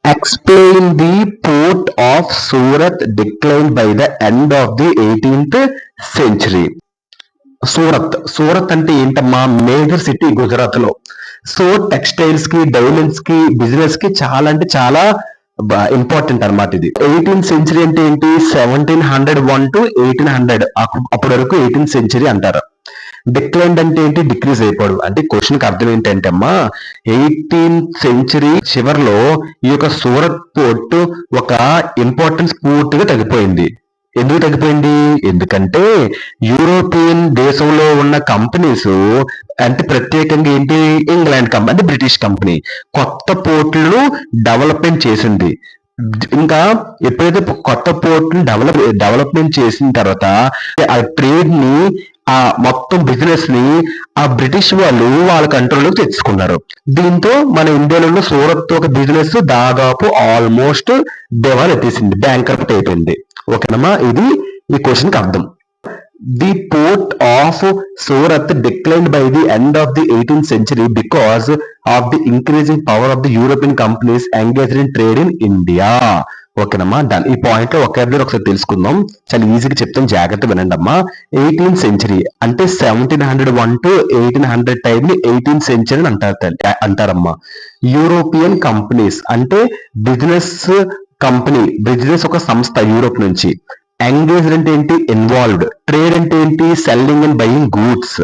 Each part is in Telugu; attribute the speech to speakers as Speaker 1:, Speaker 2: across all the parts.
Speaker 1: Explain the port of Surat declined by the end of the 18th century. Surat అంటే ఏంటమ్మా? మేజర్ సిటీ గుజరాత్ లో. సో టెక్స్టైల్స్ కి, డైమండ్స్ కి, బిజినెస్ కి చాలా అంటే చాలా ఇంపార్టెంట్ అన్నమాట ఇది. 18th సెంచరీ అంటే ఏంటి? 1701 to 1800 అప్పటి వరకు 18th సెంచరీ అంటారు. డిక్లైన్డ్ అంటే ఏంటి? డిక్రీజ్ అయిపోవడం. అంటే క్వశ్చన్ కి అర్థం ఏంటంటే అమ్మా, 18th సెంచరీ చివరిలో ఈ యొక్క సూరత్ పోర్ట్ ఒక ఇంపార్టెన్స్ పూర్తిగా తగ్గిపోయింది. ఎందుకు తగ్గిపోయింది? ఎందుకంటే యూరోపియన్ దేశంలో ఉన్న కంపెనీస్, అంటే ప్రత్యేకంగా ఏంటి, ఇంగ్లాండ్ కంపెనీ అంటే బ్రిటిష్ కంపెనీ కొత్త పోర్టులను డెవలప్మెంట్ చేసింది. ఇంకా ఎప్పుడైతే కొత్త పోర్టును డెవలప్మెంట్ చేసిన తర్వాత ఆ ట్రేడ్ ని, ఆ మొత్తం బిజినెస్ ని ఆ బ్రిటిష్ వాళ్ళు వాళ్ళ కంట్రోల్లోకి తెచ్చుకున్నారు. దీంతో మన ఇండియాలో ఉన్న సూరత్ ఒక బిజినెస్ దాదాపు ఆల్మోస్ట్ దివాలా ఎత్తేసింది, బ్యాంకరప్ట్ అయిపోయింది. ఓకేనమ్మా, ఇది ఈ క్వశ్చన్ కి అర్థం. The port of Surat declined by the end of the 18th century because of the increasing power of the European companies engaged in trade in India. ఓకేనమ్మా, డన్. ఈ పాయింట్ లో ఒకసారి తెలుసుకుందాం. చాలా ఈజీగా చెప్తాం, జాగ్రత్త వినండి అమ్మా. 18th సెంచరీ అంటే 1701 to 1800 టైం ని 18th సెంచరీ అని అంటారమ్మా. యూరోపియన్ కంపెనీస్ అంటే బిజినెస్ కంపెనీ, బిజినెస్ ఒక సంస్థ యూరోప్ నుంచి. ఎంగేజ్డ్ అంటే ఏంటి? ఇన్వాల్వ్డ్. ట్రేడ్ అంటే ఏంటి? Selling and buying goods.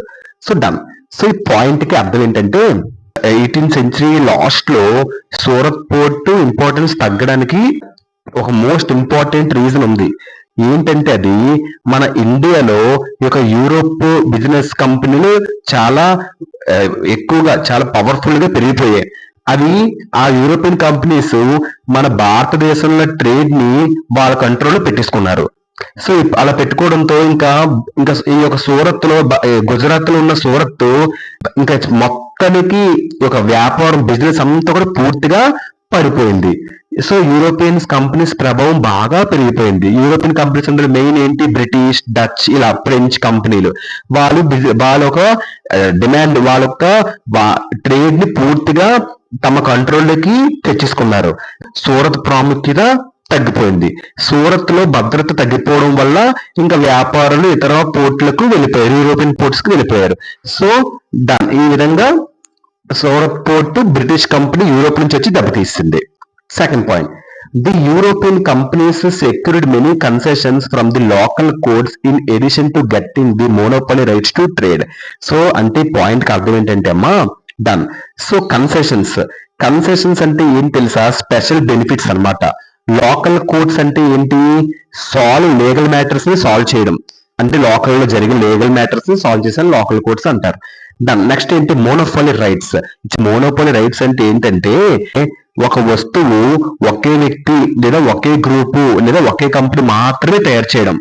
Speaker 1: So done. So ఈ పాయింట్ కి అర్థం ఏంటంటే 18th సెంచరీ లాస్ట్ లో సూరత్ పోర్ట్ ఇంపార్టెన్స్ తగ్గడానికి ఒక మోస్ట్ ఇంపార్టెంట్ రీజన్ ఉంది. ఏంటంటే అది మన ఇండియాలో ఈ యొక్క యూరోప్ బిజినెస్ కంపెనీలు చాలా ఎక్కువగా, చాలా పవర్ఫుల్ గా పెరిగిపోయాయి. అవి ఆ యూరోపియన్ కంపెనీస్ మన భారతదేశంలో ట్రేడ్ ని వాళ్ళ కంట్రోల్లో పెట్టేసుకున్నారు. సో అలా పెట్టుకోవడంతో ఇంకా ఇంకా ఈ యొక్క సూరత్ లో, గుజరాత్ లో ఉన్న సూరత్ ఇంకా మొత్తానికి ఒక వ్యాపారం, బిజినెస్ అంతా కూడా పూర్తిగా పడిపోయింది. సో యూరోపియన్ కంపెనీస్ ప్రభావం బాగా పెరిగిపోయింది. యూరోపియన్ కంపెనీస్ అందులో మెయిన్ ఏంటి? బ్రిటిష్, డచ్, ఇలా ఫ్రెంచ్ కంపెనీలు. వాళ్ళ ఒక డిమాండ్, వాళ్ళ యొక్క ట్రేడ్ ని పూర్తిగా తమ కంట్రోల్లోకి తెచ్చేసుకున్నారు. సూరత్ ప్రాముఖ్యత తగ్గిపోయింది. సూరత్ లో భద్రత తగ్గిపోవడం వల్ల ఇంకా వ్యాపారులు ఇతర పోర్టులకు వెళ్ళిపోయారు, యూరోపియన్ పోర్ట్స్ కి వెళ్ళిపోయారు. సో ఈ విధంగా Surat port British company Europe నుంచి వచ్చి దెబ్బతీసింది. Second point, the European companies secured many concessions from the local courts in addition to getting the monopoly rights to trade. So అంటే పాయింట్ కి అర్థం ఏంటంటే అమ్మా, డన్. సో కన్సెషన్స్ అంటే ఏం తెలుసా? స్పెషల్ బెనిఫిట్స్ అన్నమాట. లోకల్ కోర్ట్స్ అంటే ఏంటి? లీగల్ మ్యాటర్స్ ని సాల్వ్ చేయడం, అంటే లోకల్ లో జరిగే లీగల్ మ్యాటర్స్ ని సాల్వ్ చేసే లోకల్ కోర్ట్స్ అంటారు. దాని నెక్స్ట్ ఏంటి? Monopoly rights. మోనోపొలీ రైట్స్ అంటే ఏంటంటే ఒక వస్తువు ఒకే వ్యక్తి లేదా ఒకే గ్రూపు లేదా ఒకే కంపెనీ మాత్రమే తయారు చేయడం,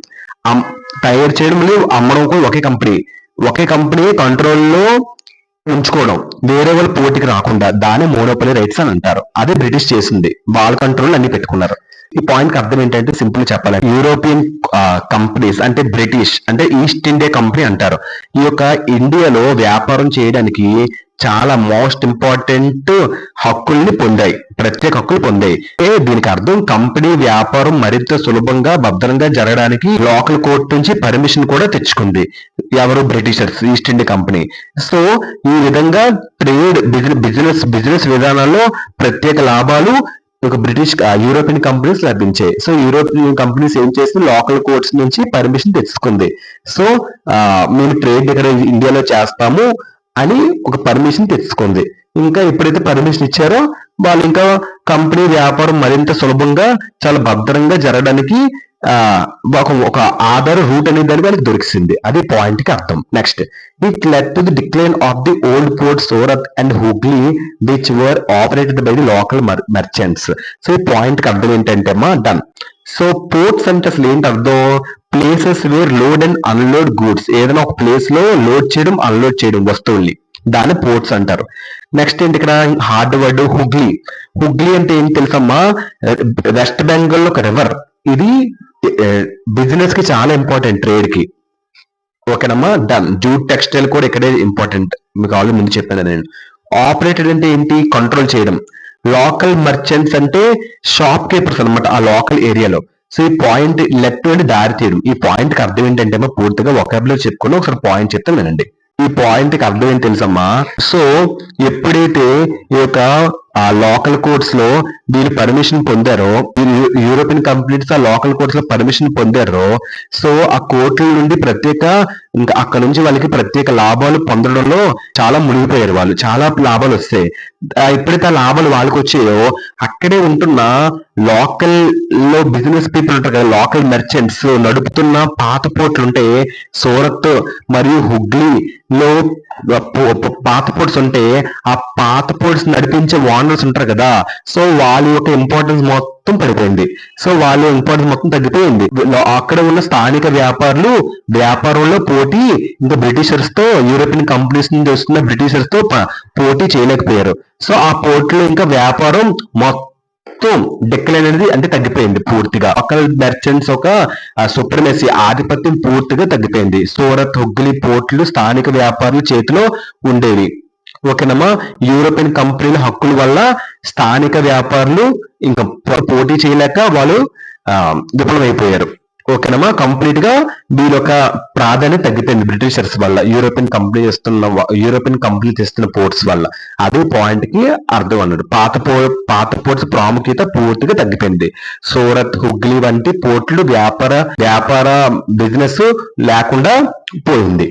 Speaker 1: అమ్మడం కూడా ఒకే కంపెనీ కంట్రోల్లో ఉంచుకోవడం, వేరే వాళ్ళ పోటీకి రాకుండా, దాన్ని మోనోపొలీ రైట్స్ అని అంటారు. అదే బ్రిటిష్ చేసింది, వాళ్ళ కంట్రోల్ అన్ని పెట్టుకున్నారు. ఈ పాయింట్ కి అర్థం ఏంటంటే సింపుల్ చెప్పాలి, యూరోపియన్ కంపెనీస్ అంటే బ్రిటిష్ అంటే ఈస్ట్ ఇండియా కంపెనీ అంటారు. ఈ యొక్క ఇండియాలో వ్యాపారం చేయడానికి చాలా మోస్ట్ ఇంపార్టెంట్ హక్కుల్ని పొందాయి, ప్రత్యేక హక్కులు పొందాయి. దీనికి అర్థం కంపెనీ వ్యాపారం మరింత సులభంగా, భద్రంగా జరగడానికి లోకల్ కోర్ట్ నుంచి పర్మిషన్ కూడా తెచ్చుకుంది. ఎవరు? Britishers, east India company. So ఈ విధంగా ట్రేడ్, బిజినెస్ విధానాల్లో ప్రత్యేక లాభాలు ఒక బ్రిటిష్ యూరోపియన్ కంపెనీస్ లభించాయి. సో యూరోపియన్ కంపెనీస్ ఏం చేసి లోకల్ కోర్ట్స్ నుంచి పర్మిషన్ తెచ్చుకుంది. సో మేము ట్రేడ్ ఇక్కడ ఇండియాలో చేస్తాము అని ఒక పర్మిషన్ తెచ్చుకుంది. ఇంకా ఎప్పుడైతే పర్మిషన్ ఇచ్చారో వాళ్ళు ఇంకా కంపెనీ వ్యాపారం మరింత సులభంగా, చాలా భద్రంగా జరగడానికి ఒక ఆధార్ రూట్ అనే దానికి వాళ్ళకి దొరికింది. అది పాయింట్ కి అర్థం. Next, it led to the decline of the old port Surat and Hooghly which were operated by the local merchants. So ఈ పాయింట్ కి అర్థం ఏంటంటే అమ్మా, డన్. సో పోర్ట్స్ అంటే అసలు ఏంటి అర్థం? Places where load and unload goods. ఏదైనా ఒక ప్లేస్ లో లోడ్ చేయడం, అన్లోడ్ చేయడం వస్తువుల్ని, దాన్ని పోర్ట్స్ అంటారు. నెక్స్ట్ ఏంటి ఇక్కడ? హార్డ్ వర్డ్ హుగ్లీ అంటే ఏం తెలుసమ్మా? వెస్ట్ బెంగాల్ లో ఒక రివర్. ఇది బిజినెస్ కి చాలా ఇంపార్టెంట్, ట్రేడ్ కి. ఓకేనమ్మా, డన్. జూట్ టెక్స్టైల్ కూడా ఇక్కడే ఇంపార్టెంట్, మీకు ఆల్రెడీ ముందు చెప్పాను నేను. ఆపరేటెడ్ అంటే ఏంటి? కంట్రోల్ చేయడం. లోకల్ మర్చెంట్స్ అంటే షాప్ కీపర్స్ అనమాట ఆ లోకల్ ఏరియాలో. సో ఈ పాయింట్ లెఫ్ట్ నుండి దారి తీయడం. ఈ పాయింట్ కి అర్థం ఏంటంటే పూర్తిగా వొకాబులరీ చెప్పుకొని ఒకసారి పాయింట్ చెప్తే వినండి. ఈ పాయింట్ కి అర్థం ఏంటి తెలుసమ్మా? సో ఎప్పుడైతే ఈ యొక్క ఆ లోకల్ కోర్ట్స్ లో వీళ్ళు పర్మిషన్ పొందారో, యూరోపియన్ కంపెనీస్ ఆ లోకల్ కోర్ట్స్ లో పర్మిషన్ పొందారో, సో ఆ కోర్టుల నుండి ఇంకా అక్కడ నుంచి వాళ్ళకి ప్రత్యేక లాభాలు పొందడంలో చాలా మునిగిపోయారు వాళ్ళు. చాలా లాభాలు వస్తాయి. ఎప్పుడైతే ఆ లాభాలు వాళ్ళకి వచ్చాయో అక్కడే ఉంటున్న లోకల్ లో బిజినెస్ పీపుల్ ఉంటారు కదా, లోకల్ మెర్చెంట్స్ నడుపుతున్న పాత పోర్ట్లు ఉంటే సూరత్ మరియు హుగ్లీ లో పాత పోర్ట్స్ ఉంటే ఆ పాత పోర్ట్స్ నడిపించే ఓనర్స్ ఉంటారు కదా, సో వాళ్ళ యొక్క ఇంపార్టెన్స్ మొత్తం పడిపోయింది. సో వాళ్ళ ఇంపార్టెన్స్ మొత్తం తగ్గిపోయింది. అక్కడ ఉన్న స్థానిక వ్యాపారంలో పోటీ ఇంకా బ్రిటిషర్స్ తో, యూరోపియన్ కంపెనీస్ నుంచి వస్తున్న బ్రిటిషర్స్ తో పోటీ చేయలేకపోయారు. సో ఆ పోర్టులో ఇంకా వ్యాపారం మొత్తం డిక్లైన్ అనేది అంటే తగ్గిపోయింది పూర్తిగా. లోకల్ మెర్చెంట్స్ ఒక సుప్రమసీ ఆధిపత్యం పూర్తిగా తగ్గిపోయింది. సూరత్, హుగ్లీ పోర్టులు స్థానిక వ్యాపారుల చేతిలో ఉండేవి. ఓకేనమ్మా. యూరోపియన్ కంపెనీల హక్కుల వల్ల స్థానిక వ్యాపారులు ఇంకా పోటీ చేయలేక వాళ్ళు విఫలమైపోయారు. ఓకేనమ్మా. కంప్లీట్ గా వీళ్ళ యొక్క ప్రాధాన్యత తగ్గిపోయింది బ్రిటిషర్స్ వల్ల, యూరోపియన్ కంపెనీ తెస్తున్న పోర్ట్స్ వల్ల. అదే పాయింట్ కి అర్థం అన్నాడు. పాత పోర్ట్స్ ప్రాముఖ్యత పూర్తిగా తగ్గిపోయింది. సూరత్, హుగ్లీ వంటి పోర్టులు వ్యాపార బిజినెస్ లేకుండా పోయింది.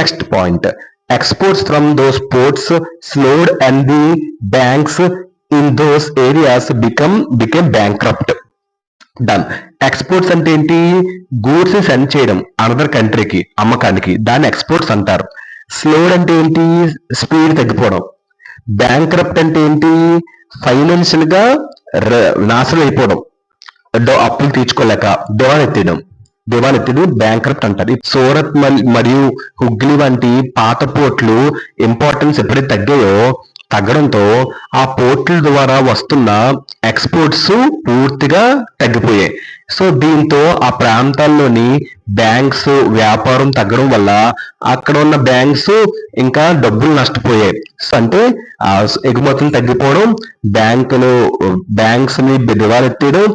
Speaker 1: Next point, exports from those ports slowed and the banks in those areas became bankrupt. Done. Exports అంటే ఏంటి? గూడ్స్ సెండ్ చేయడం అనదర్ కంట్రీకి అమ్మకానికి, దాన్ని ఎక్స్పోర్ట్స్ అంటారు. స్లోడ్ అంటే ఏంటి? స్పీడ్ తగ్గిపోవడం. బ్యాంక్రప్ట్ అంటే ఏంటి? ఫైనాన్షియల్ గా నాశనం అయిపోవడం, అప్పులు తీర్చుకోలేక దివాలెత్తిడు బ్యాంక్రప్ట్ అంటారు. సూరత్ మరియు హుగ్లీ వంటి పాత పోర్ట్లు ఇంపార్టెన్స్ ఎప్పుడైతే తగ్గడంతో ఆ పోర్టుల ద్వారా వస్తున్న ఎక్స్పోర్ట్స్ పూర్తిగా తగ్గిపోయాయి. సో దీంతో ఆ ప్రాంతాల్లోని బ్యాంక్స్ వ్యాపారం తగ్గడం వల్ల అక్కడ ఉన్న బ్యాంక్స్ ఇంకా డబ్బులు నష్టపోయాయి. అంటే ఎగుమతులు తగ్గిపోవడం, బ్యాంక్స్ ని దివాలెత్తడం,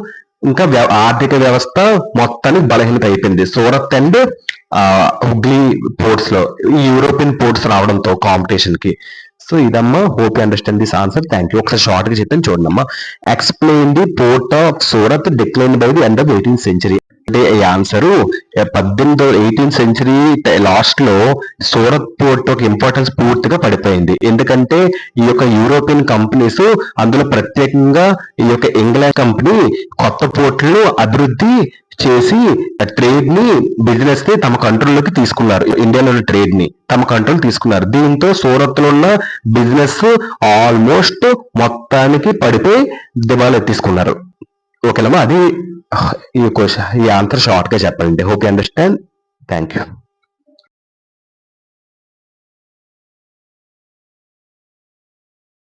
Speaker 1: ఇంకా ఆర్థిక వ్యవస్థ మొత్తానికి బలహీనత అయిపోయింది. సూరత్ అండ్ హుగ్లీ పోర్ట్స్ లో ఈ యూరోపియన్ పోర్ట్స్ రావడంతో కాంపిటీషన్ కి. సో ఇదమ్మా. Hope you understand this answer. Thank you. ఒకసారి షార్ట్ గా చెప్పాను చూడండి అమ్మా. Explain the port of Surat decline by the end of 18th century. అంటే ఈ ఆన్సరు 18th century లాస్ట్ లో సూరత్ పోర్ట్ ఒక ఇంపార్టెన్స్ పూర్తిగా పడిపోయింది. ఎందుకంటే ఈ యొక్క యూరోపియన్ కంపెనీస్, అందులో ప్రత్యేకంగా ఈ యొక్క ఇంగ్లాండ్ కంపెనీ కొత్త పోర్టులను అభివృద్ధి చేసి ట్రేడ్ ని, బిజినెస్ ని తమ కంట్రోల్లోకి తీసుకున్నారు. ఇండియాలోని ట్రేడ్ ని తమ కంట్రోల్ తీసుకున్నారు. దీంతో సూరత్ లో ఉన్న బిజినెస్ ఆల్మోస్ట్ మొత్తానికి పడిపోయి దివాలా తీసుకున్నారు. ఓకేనమ్మా. అది ఈ ఆన్సర్ షార్ట్ గా చెప్పండి. Hope you understand. Thank you.